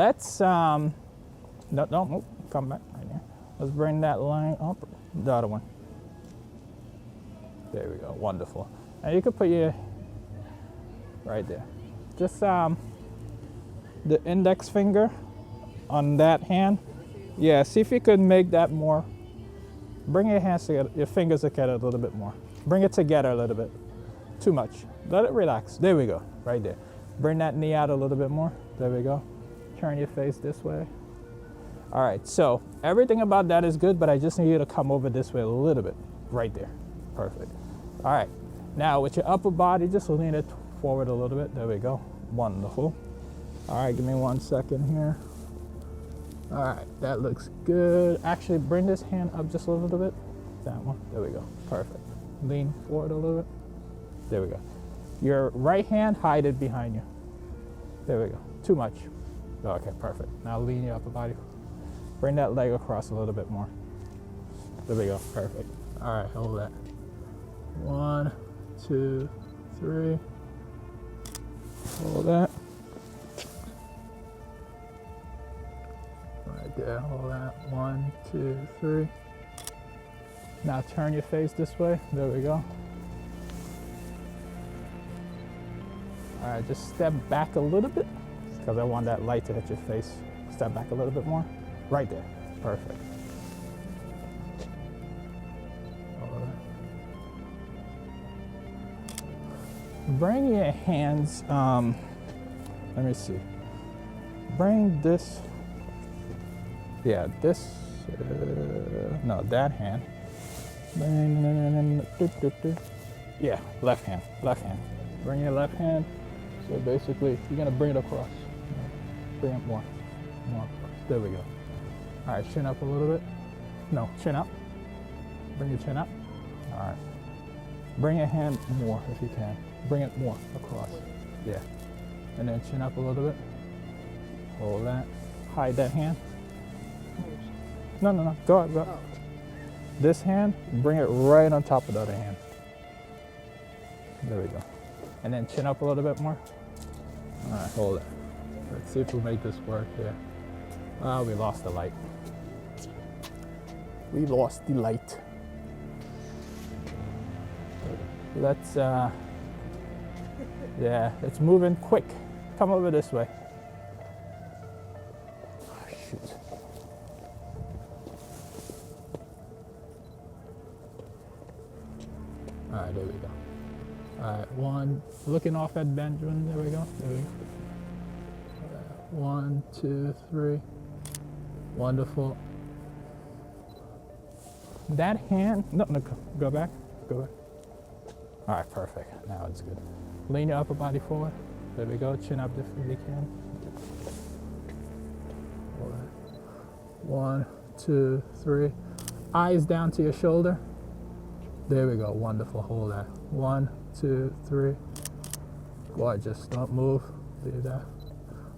Let's, no, come back right here. Let's bring that line up, the other one. There we go, wonderful. And you can put your, right there. Just the index finger on that hand. Yeah, see if you could make that more. Bring your hands together, your fingers together a little bit more. Bring it together a little bit. Too much. Let it relax. There we go, right there. Bring that knee out a little bit more. There we go. Turn your face this way. All right, so everything about that is good, but I just need you to come over this way a little bit. Right there. Perfect. All right, now with your upper body, just lean it forward a little bit. There we go. Wonderful. All right, give me 1 second here. All right, that looks good. Actually, bring this hand up just a little bit. That one. There we go. Perfect. Lean forward a little bit. There we go. Your right hand, hide it behind you. There we go. Too much. Okay, perfect. Now lean your upper body. Bring that leg across a little bit more. There we go. Perfect. All right, hold that. 1, 2, 3. Hold that. Right there. Hold that. 1, 2, 3. Now turn your face this way. There we go. All right, just step back a little bit because I want that light to hit your face. Step back a little bit more. Right there. Perfect. All right. Bring your hands, let me see. Bring this, yeah, this, no, that hand. Yeah, left hand. Bring your left hand. So basically, you're gonna bring it across. Bring it more across. There we go. All right, chin up a little bit. No, chin up. Bring your chin up. All right. Bring your hand more if you can. Bring it more across. Yeah. And then chin up a little bit. Hold that. Hide that hand. No. Go. This hand, bring it right on top of the other hand. There we go. And then chin up a little bit more. All right, hold it. Let's see if we'll make this work here. Ah, we lost the light. We lost the light. Let's, yeah, it's moving quick. Come over this way. Oh, shoot. All right, there we go. All right, 1, looking off at Benjamin. There we go. 1, 2, 3. Wonderful. That hand, no, go back. All right, perfect. Now it's good. Lean your upper body forward. There we go. Chin up if you can. 1, 2, 3. Eyes down to your shoulder. There we go. Wonderful. Hold that. 1, 2, 3. Gorgeous. Don't move. Leave that.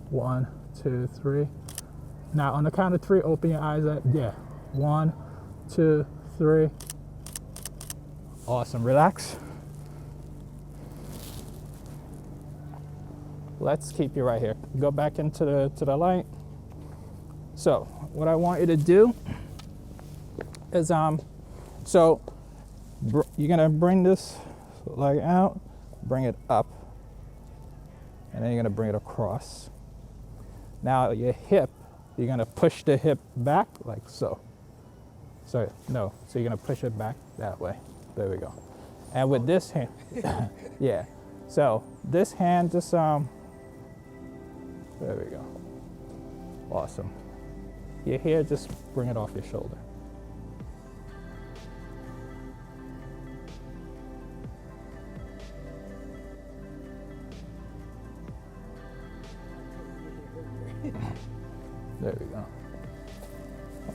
1, 2, 3. Now on the count of 3, open your eyes up. Yeah. 1, 2, 3. Awesome. Relax. Let's keep you right here. Go back into the light. So what I want you to do is so you're gonna bring this leg out, bring it up, and then you're gonna bring it across. Now your hip, you're gonna push the hip back like so. So no, so you're gonna push it back that way. There we go. And with this hand, yeah. So this hand just there we go. Awesome. Your hair, just bring it off your shoulder. There we go.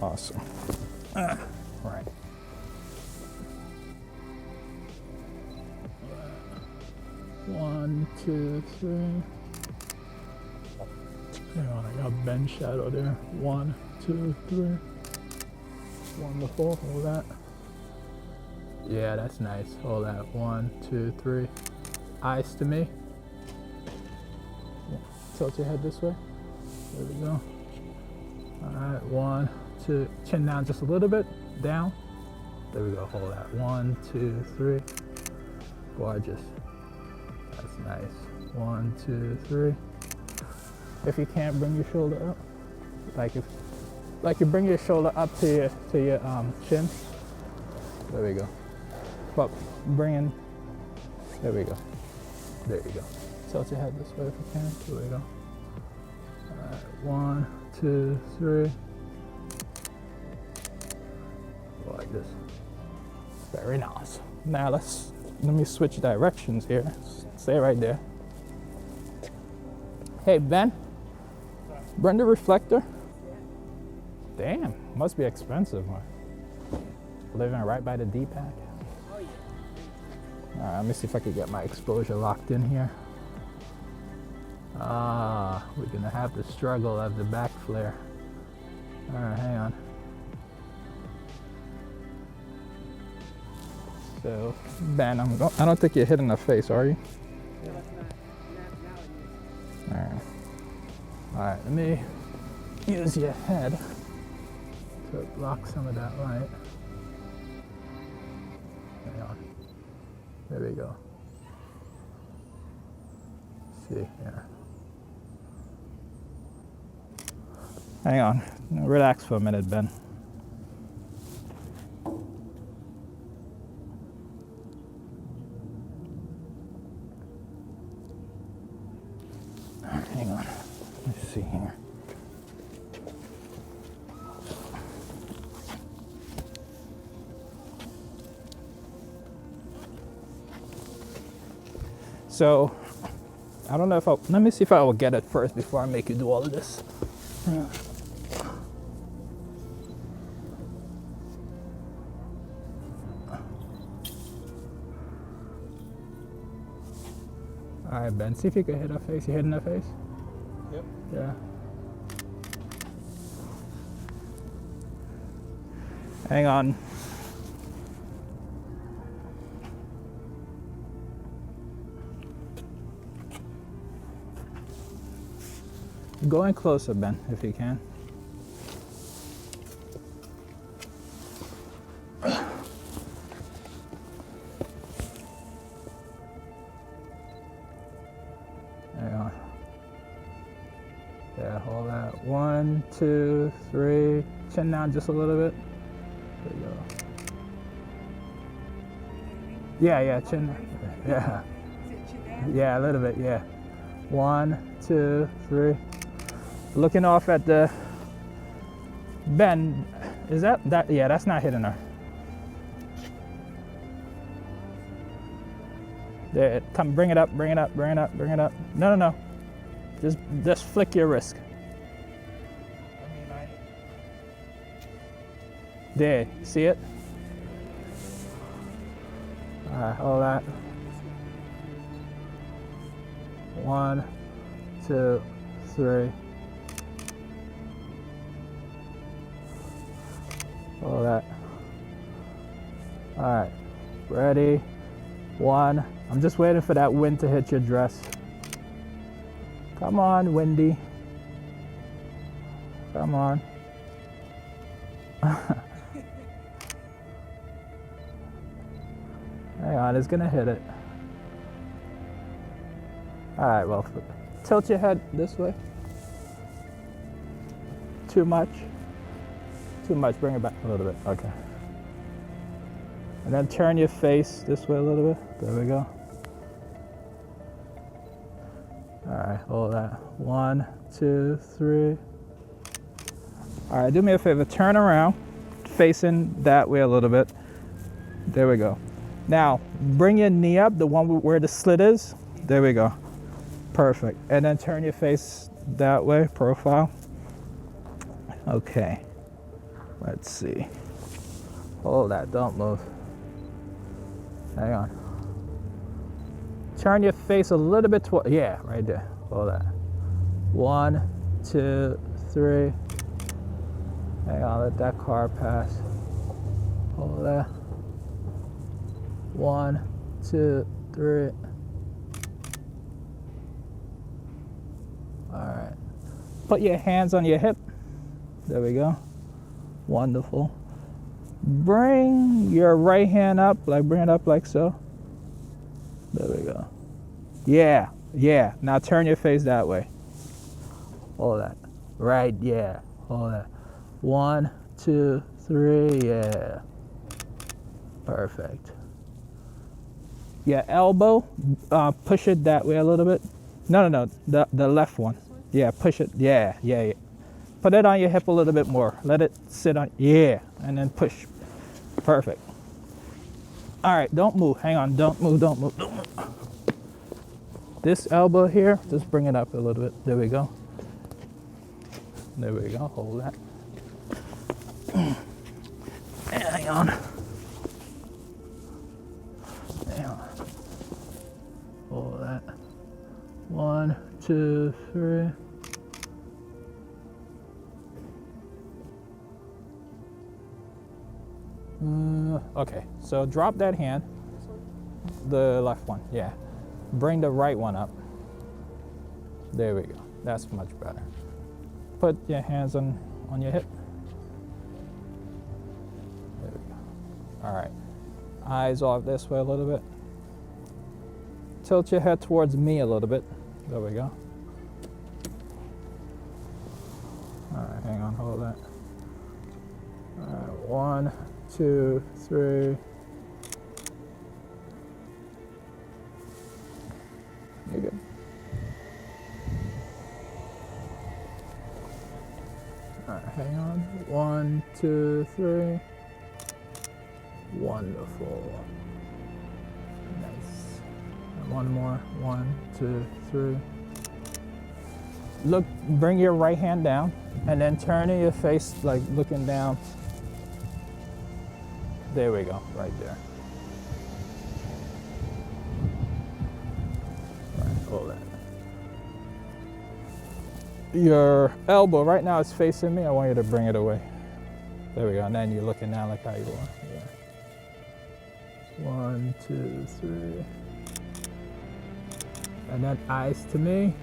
Awesome. Right. One, two, three. I got bench shadow there. 1, 2, 3. Wonderful. Hold that. Yeah, that's nice. Hold that. 1, 2, 3. Eyes to me. Tilt your head this way. There we go. All right, 1, 2, chin down just a little bit, down. There we go, hold that. 1, 2, 3. Gorgeous. That's nice. 1, 2, 3. If you can't bring your shoulder up, like you bring your shoulder up to your chin. There we go. But bring in. There we go. There you go. Tilt your head this way if you can. There we go. All right, 1, 2, 3. Like this. Very nice. Now let me switch directions here. Stay right there. Hey Ben, bring the reflector. Damn, must be expensive, huh? Living right by the D-pad. Oh, yeah. All right, let me see if I can get my exposure locked in here. We're gonna have the struggle of the back flare. All right, hang on. So, Ben, I don't think you're hitting the face, are you? No, it's not. All right. All right, let me use your head to block some of that light. Hang on. There we go. See here. Hang on. Relax for a minute, Ben. Hang on. Let's see here. So, I don't know if let me see if I will get it first before I make you do all of this. All right, Ben, see if you can hit her face. You hitting her face? Yep. Yeah. Hang on. Go in closer, Ben, if you can. Hang on. Yeah, hold that. 1, 2, 3. Chin down just a little bit. There you go. Yeah, chin. Yeah. Yeah, a little bit, yeah. 1, 2, 3. Looking off at the Ben. Is that? Yeah, that's not hitting her. There, come, bring it up, bring it up, bring it up, bring it up. No. Just flick your wrist. There, see it? All right, hold that. 1, 2, 3. Hold that. All right, ready? 1. I'm just waiting for that wind to hit your dress. Come on, Windy. Come on. Hang on, it's gonna hit it. All right, well, tilt your head this way. Too much? Too much, bring it back a little bit, okay. And then turn your face this way a little bit. There we go. All right, hold that. 1, 2, 3. All right, do me a favor, turn around, facing that way a little bit. There we go. Now, bring your knee up, the one where the slit is. There we go. Perfect. And then turn your face that way, profile. Okay. Let's see. Hold that, don't move. Hang on. Turn your face a little bit toward, yeah, right there. Hold that. 1, 2, 3. Hang on, let that car pass. Hold that. 1, 2, 3. All right. Put your hands on your hip. There we go. Wonderful. Bring your right hand up, bring it up like so. There we go. Yeah, yeah. Now turn your face that way. Hold that. Right, yeah. Hold that. 1, 2, 3, yeah. Perfect. Your elbow, push it that way a little bit. No, the left one. Yeah, push it. Yeah. Put it on your hip a little bit more. Let it sit on, yeah, and then push. Perfect. All right, don't move. Hang on, don't move. This elbow here, just bring it up a little bit. There we go. Hold that. Hang on. Hold that. 1, 2, 3. Okay, so drop that hand. The left one, yeah. Bring the right one up. There we go. That's much better. Put your hands on your hip. There we go. All right. Eyes off this way a little bit. Tilt your head towards me a little bit. There we go. All right, hang on, hold that. All right, 1, 2, 3. You're good. All right, hang on. 1, 2, 3. Wonderful. Nice. And one more. 1, 2, 3. Look, bring your right hand down and then turn in your face like looking down. There we go, right there. All right, hold that. Your elbow right now is facing me. I want you to bring it away. There we go, and then you're looking down like how you want. Yeah. 1, 2, 3. And then eyes to me.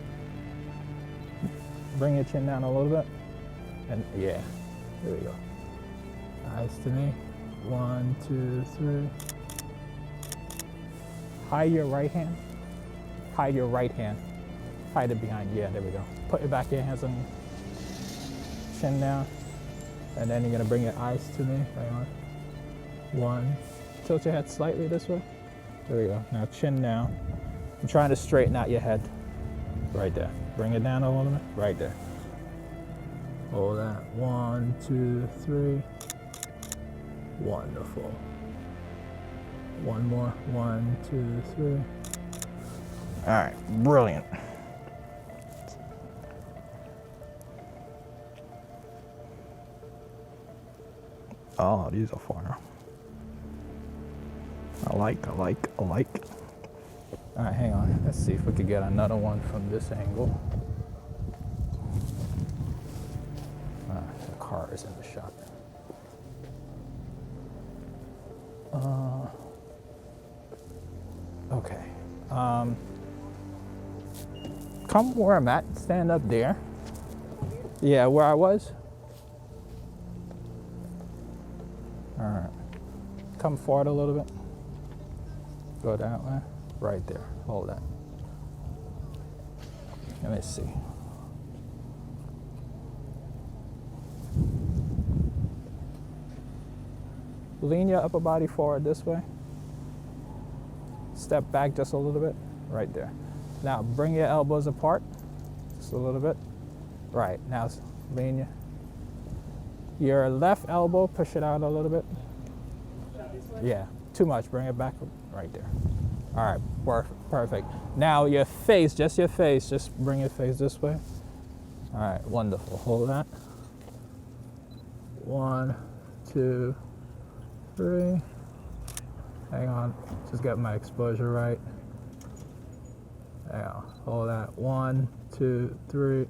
Bring your chin down a little bit. And yeah, there we go. Eyes to me. 1, 2, 3. Hide your right hand. Hide your right hand. Hide it behind. Yeah, there we go. Put your back of your hands on your chin down. And then you're gonna bring your eyes to me. Hang on. 1. Tilt your head slightly this way. There we go. Now chin down. I'm trying to straighten out your head. Right there. Bring it down a little bit. Right there. Hold that. 1, 2, 3. Wonderful. One more. 1, 2, 3. All right. Brilliant. Oh, these are fire. I like. All right, hang on. Let's see if we could get another one from this angle. The car is in the shot. Okay. Come where I'm at. Stand up there. Yeah, where I was. All right. Come forward a little bit. Go that way. Right there. Hold that. Let me see. Lean your upper body forward this way. Step back just a little bit. Right there. Now bring your elbows apart. Just a little bit. Right. Now lean your left elbow. Push it out a little bit. Yeah. Too much. Bring it back. Right there. All right, perfect. Now your face, just bring your face this way. All right, wonderful. Hold that. 1, 2, 3. Hang on, just get my exposure right. Yeah, hold that. 1, 2, 3.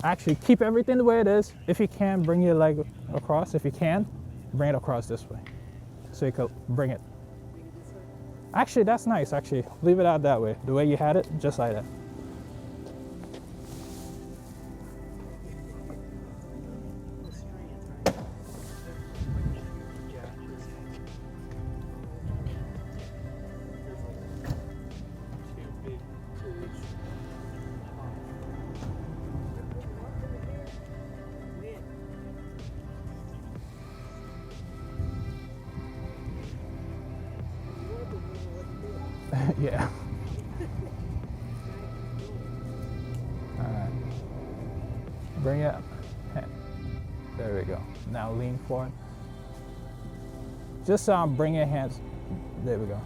Actually, keep everything the way it is. If you can, bring your leg across. If you can, bring it across this way. So you can bring it. Actually, that's nice, actually. Leave it out that way. The way you had it, just like that. Yeah. All right. Bring it up. There we go. Now lean forward. Just bring your hands. There we go.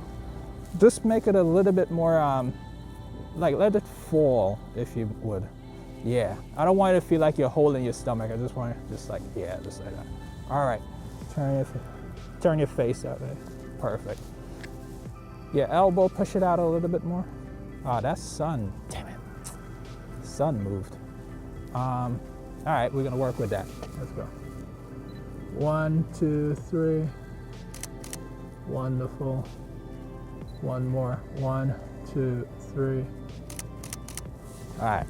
Just make it a little bit more, like let it fall if you would. Yeah. I don't want it to feel like you're holding your stomach. I just want it just like, yeah, just like that. All right. Turn your face that way. Perfect. Your elbow, push it out a little bit more. Oh, that's sun. Damn it. Sun moved. All right, we're gonna work with that. Let's go. 1, 2, 3. Wonderful. One more. 1, 2, 3. All right.